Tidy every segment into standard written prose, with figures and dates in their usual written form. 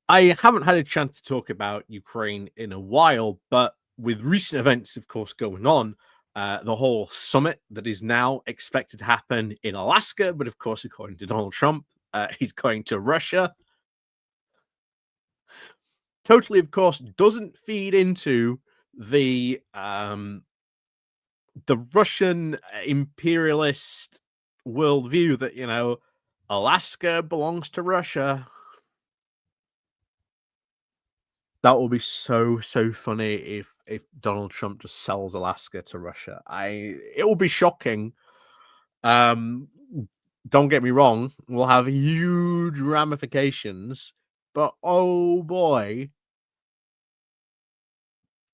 I haven't had a chance to talk about Ukraine in a while, but with recent events, of course, going on, the whole summit that is now expected to happen in Alaska, but of course, according to Donald Trump, he's going to Russia. Totally, of course, doesn't feed into the Russian imperialist worldview that Alaska belongs to Russia. That will be so funny if Donald Trump just sells Alaska to Russia. It will be shocking. Um, don't get me wrong, we'll have huge ramifications, but oh boy,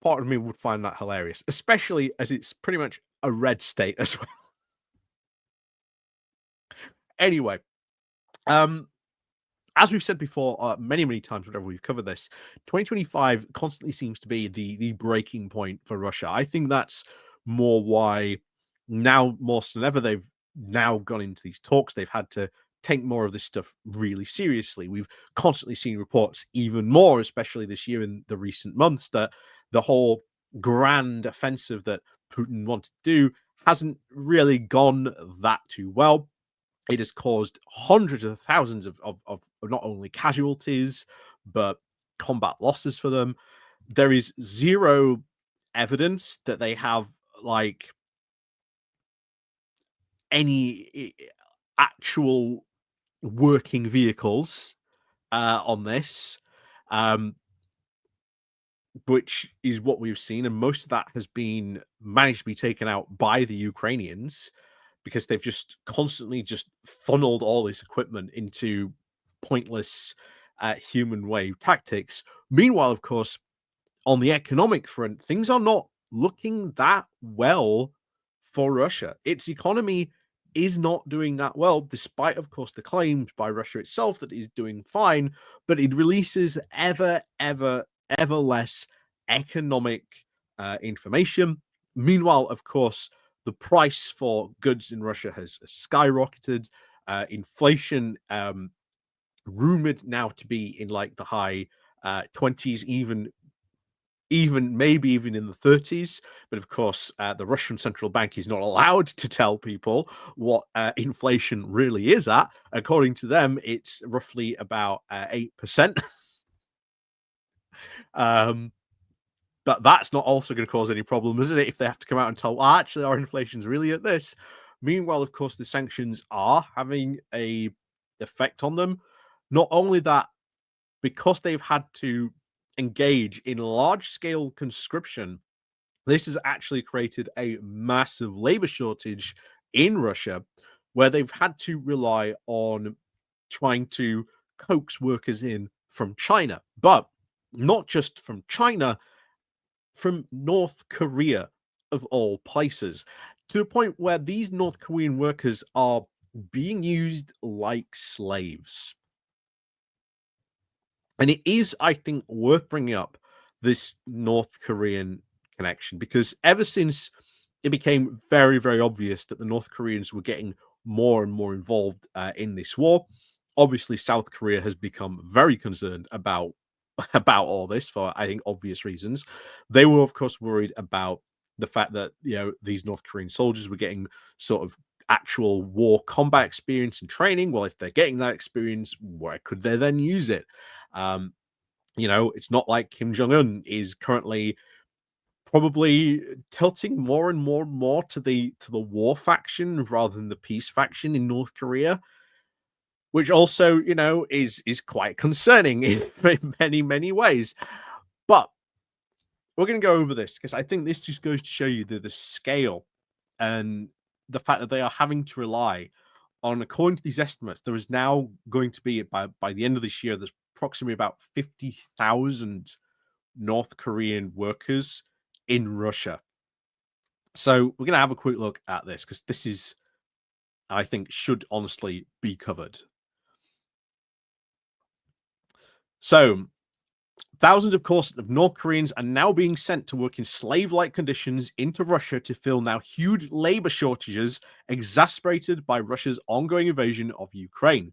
part of me would find that hilarious, especially as it's pretty much a red state as well. Anyway, um, as we've said before, many times, whenever we've covered this, 2025 constantly seems to be the breaking point for Russia. I think that's more why now more so than ever they've now gone into these talks. They've had to take more of this stuff really seriously. We've constantly seen reports, even more, especially this year in the recent months, that the whole grand offensive that Putin wanted to do hasn't really gone that too well. It has caused hundreds of thousands of not only casualties, but combat losses for them. There is zero evidence that they have like any actual working vehicles on this, um, which is what we've seen. And most of that has been managed to be taken out by the Ukrainians because they've just constantly just funneled all this equipment into pointless human wave tactics. Meanwhile, of course, on the economic front, things are not looking that well for Russia. Its economy is not doing that well, despite, of course, the claims by Russia itself that it is doing fine, but it releases ever less economic information. Meanwhile, of course, the price for goods in Russia has skyrocketed. Inflation, rumored now to be in like the high 20s, even maybe even in the 30s. But of course, the Russian central bank is not allowed to tell people what inflation really is at. According to them, it's roughly about 8%. um, but that's not also going to cause any problem, is it? If they have to come out and tell, well, actually, our inflation's really at this. Meanwhile, of course, the sanctions are having a effect on them. Not only that, because they've had to engage in large scale conscription, this has actually created a massive labor shortage in Russia where they've had to rely on trying to coax workers in from China, but not just from China, from North Korea, of all places, to the point where these North Korean workers are being used like slaves. And it is, I think, worth bringing up this North Korean connection because ever since it became very obvious that the North Koreans were getting more and more involved in this war, obviously South Korea has become very concerned about all this for, I think, obvious reasons. They were, of course, worried about the fact that these North Korean soldiers were getting sort of actual war combat experience and training. Well, if they're getting that experience, where could they then use it? Um, it's not like Kim Jong-un is currently probably tilting more and more to the war faction rather than the peace faction in North Korea, which also, is quite concerning in many ways. But we're going to go over this because I think this just goes to show you the scale and the fact that they are having to rely on, according to these estimates, there is now going to be by the end of this year, there's approximately about 50,000 North Korean workers in Russia. So we're going to have a quick look at this because this is, I think, should honestly be covered. So thousands, of course, of North Koreans are now being sent to work in slave-like conditions into Russia to fill now huge labor shortages exacerbated by Russia's ongoing invasion of Ukraine.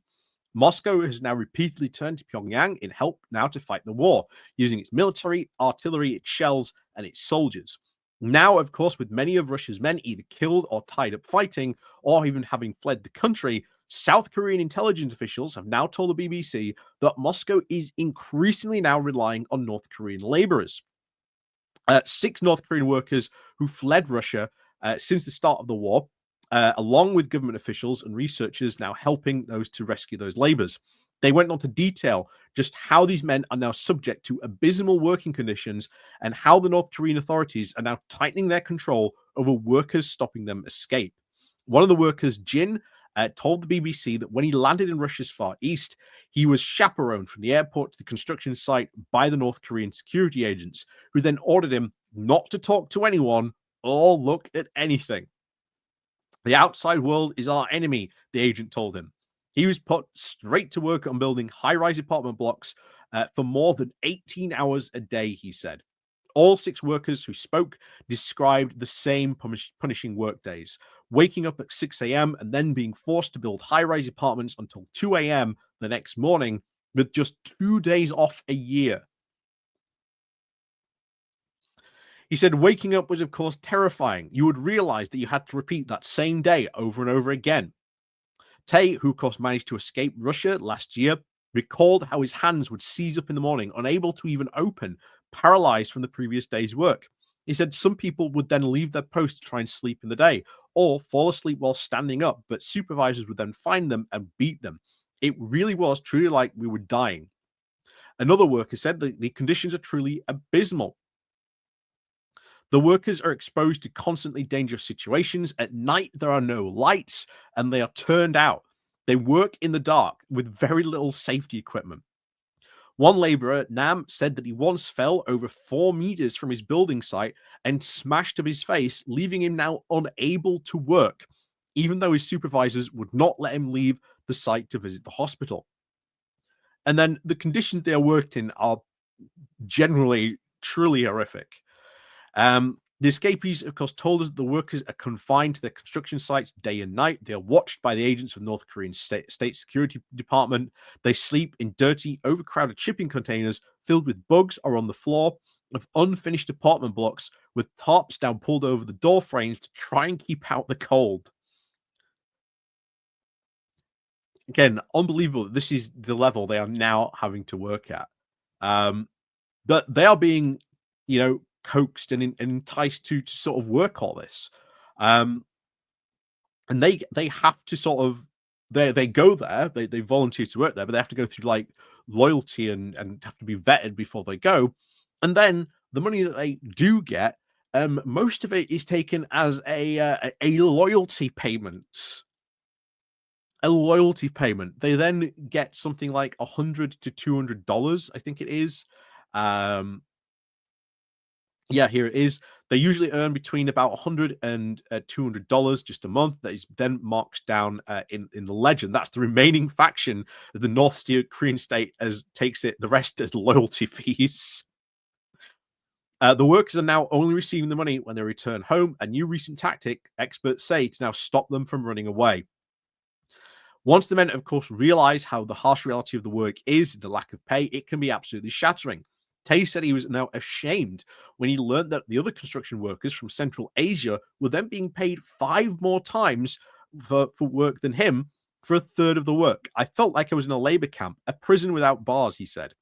Moscow has now repeatedly turned to Pyongyang in help now to fight the war, using its military, artillery, its shells, and its soldiers. Now, of course, with many of Russia's men either killed or tied up fighting, or even having fled the country, South Korean intelligence officials have now told the BBC that Moscow is increasingly now relying on North Korean laborers. 6 North Korean workers who fled Russia since the start of the war, along with government officials and researchers now helping those to rescue those laborers. They went on to detail just how these men are now subject to abysmal working conditions and how the North Korean authorities are now tightening their control over workers, stopping them escape. One of the workers, Jin, told the BBC that when he landed in Russia's Far East, he was chaperoned from the airport to the construction site by the North Korean security agents, who then ordered him not to talk to anyone or look at anything. The outside world is our enemy, the agent told him. He was put straight to work on building high rise apartment blocks for more than 18 hours a day, he said. All 6 workers who spoke described the same punishing work days, waking up at 6 a.m. and then being forced to build high rise apartments until 2 a.m. the next morning, with just 2 days off a year. He said waking up was, of course, terrifying. You would realize that you had to repeat that same day over and over again. Tay, who of course managed to escape Russia last year, recalled how his hands would seize up in the morning, unable to even open, paralyzed from the previous day's work. He said some people would then leave their post to try and sleep in the day or fall asleep while standing up, but supervisors would then find them and beat them. It really was truly like we were dying. Another worker said that the conditions are truly abysmal. The workers are exposed to constantly dangerous situations. At night, there are no lights and they are turned out. They work in the dark with very little safety equipment. One laborer, Nam, said that he once fell over 4 meters from his building site and smashed up his face, leaving him now unable to work, even though his supervisors would not let him leave the site to visit the hospital. And then the conditions they are worked in are generally truly horrific. The escapees, of course, told us that the workers are confined to their construction sites day and night. They are watched by the agents of North Korean state security department. They sleep in dirty, overcrowded shipping containers filled with bugs or on the floor of unfinished apartment blocks with tarps down pulled over the door frames to try and keep out the cold. Again, unbelievable that this is the level they are now having to work at. But they are being, coaxed and enticed to sort of work all this. And they have to sort of they go there, they volunteer to work there, but they have to go through like loyalty and have to be vetted before they go. And then the money that they do get, most of it is taken as a loyalty payment. A loyalty payment. They then get something like $100 to $200, I think it is. Yeah, here it is. They usually earn between about $100 and $200 just a month. That is then marked down in the legend. That's the remaining faction of the North Korean state as takes it. The rest as loyalty fees. The workers are now only receiving the money when they return home. A new recent tactic, experts say, to now stop them from running away. Once the men, of course, realize how the harsh reality of the work is, the lack of pay, it can be absolutely shattering. Tay said he was now ashamed when he learned that the other construction workers from Central Asia were then being paid 5 more times for work than him for a third of the work. I felt like I was in a labor camp, a prison without bars, he said.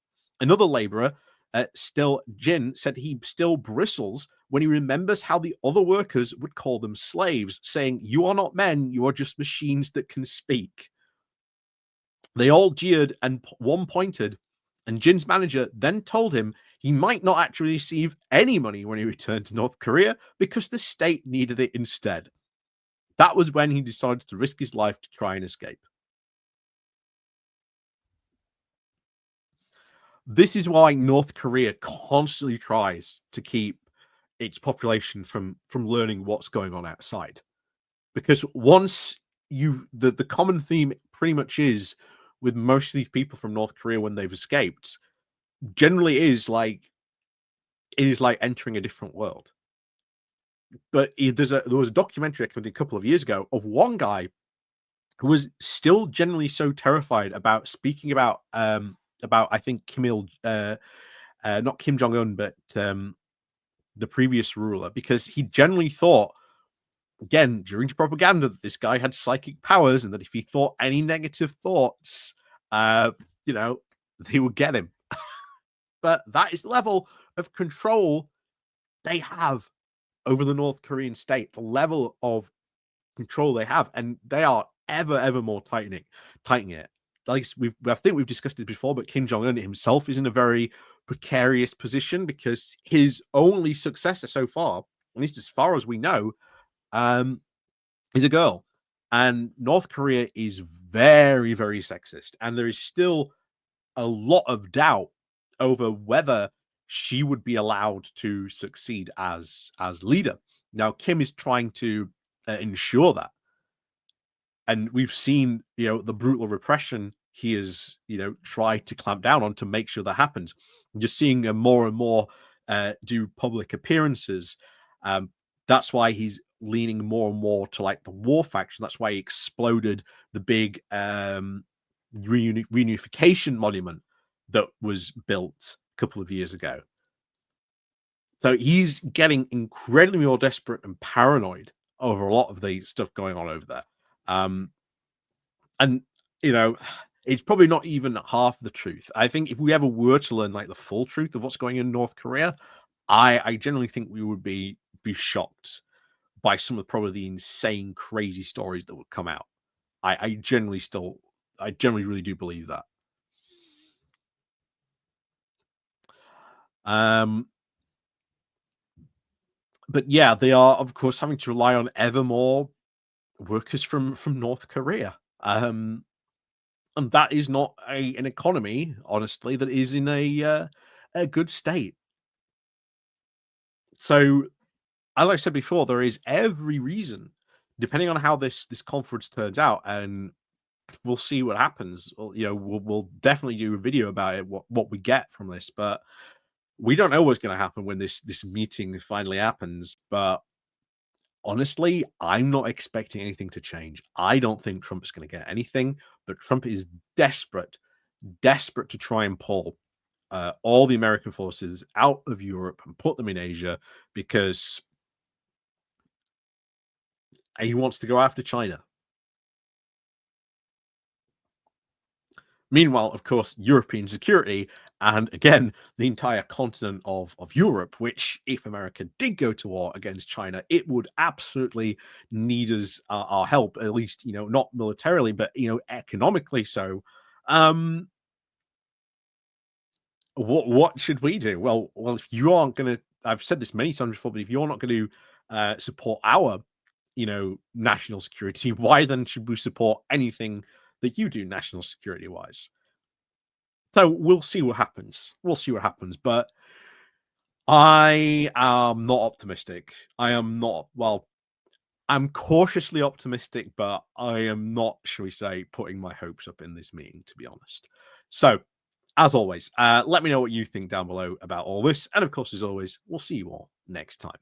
Another laborer, still Jin, said he still bristles when he remembers how the other workers would call them slaves, saying, "You are not men, you are just machines that can speak." They all jeered and one pointed, and Jin's manager then told him he might not actually receive any money when he returned to North Korea because the state needed it instead. That was when he decided to risk his life to try and escape. This is why North Korea constantly tries to keep its population from learning what's going on outside. Because once the common theme pretty much is with most of these people from North Korea when they've escaped, generally it is like entering a different world. But there was a documentary a couple of years ago of one guy who was still generally so terrified about speaking about I think not Kim Jong Un, but the previous ruler, because he generally thought, again during propaganda, that this guy had psychic powers and that if he thought any negative thoughts, uh, you know, they would get him. But that is the level of control they have over the North Korean state, the level of control they have, and they are ever more tightening it. Like I think we've discussed it before, but Kim Jong Un himself is in a very precarious position because his only successor so far, at least as far as we know, um, is a girl, and North Korea is very sexist, and there is still a lot of doubt over whether she would be allowed to succeed as leader. Now, Kim is trying to ensure that, and we've seen, the brutal repression he has, tried to clamp down on to make sure that happens. You're seeing more and more do public appearances. Um, that's why he's leaning more and more to like the war faction. That's why he exploded the big reunification monument that was built a couple of years ago. So he's getting incredibly more desperate and paranoid over a lot of the stuff going on over there. Um, and you know, it's probably not even half the truth. I think if we ever were to learn like the full truth of what's going on in North Korea, I generally think we would be shocked by some of probably the insane, crazy stories that would come out. I generally really do believe that. Um, but yeah, they are of course having to rely on ever more workers from North Korea. And that is not an economy, honestly, that is in a good state. So, as I said before, there is every reason, depending on how this conference turns out, and we'll see what happens. We'll definitely do a video about it, what we get from this, but we don't know what's going to happen when this meeting finally happens. But honestly, I'm not expecting anything to change. I don't think Trump's going to get anything, but Trump is desperate to try and pull all the American forces out of Europe and put them in Asia because he wants to go after China. Meanwhile, of course, European security and again, the entire continent of Europe, which if America did go to war against China, it would absolutely need us our help, at least, not militarily, but economically so. Um, what should we do? Well, if you aren't gonna, I've said this many times before, but if you're not going to support our, national security, why then should we support anything that you do national security wise? So we'll see what happens. We'll see what happens. But I am not optimistic. I am not. Well, I'm cautiously optimistic, but I am not, shall we say, putting my hopes up in this meeting, to be honest. So, as always, let me know what you think down below about all this. And of course, as always, we'll see you all next time.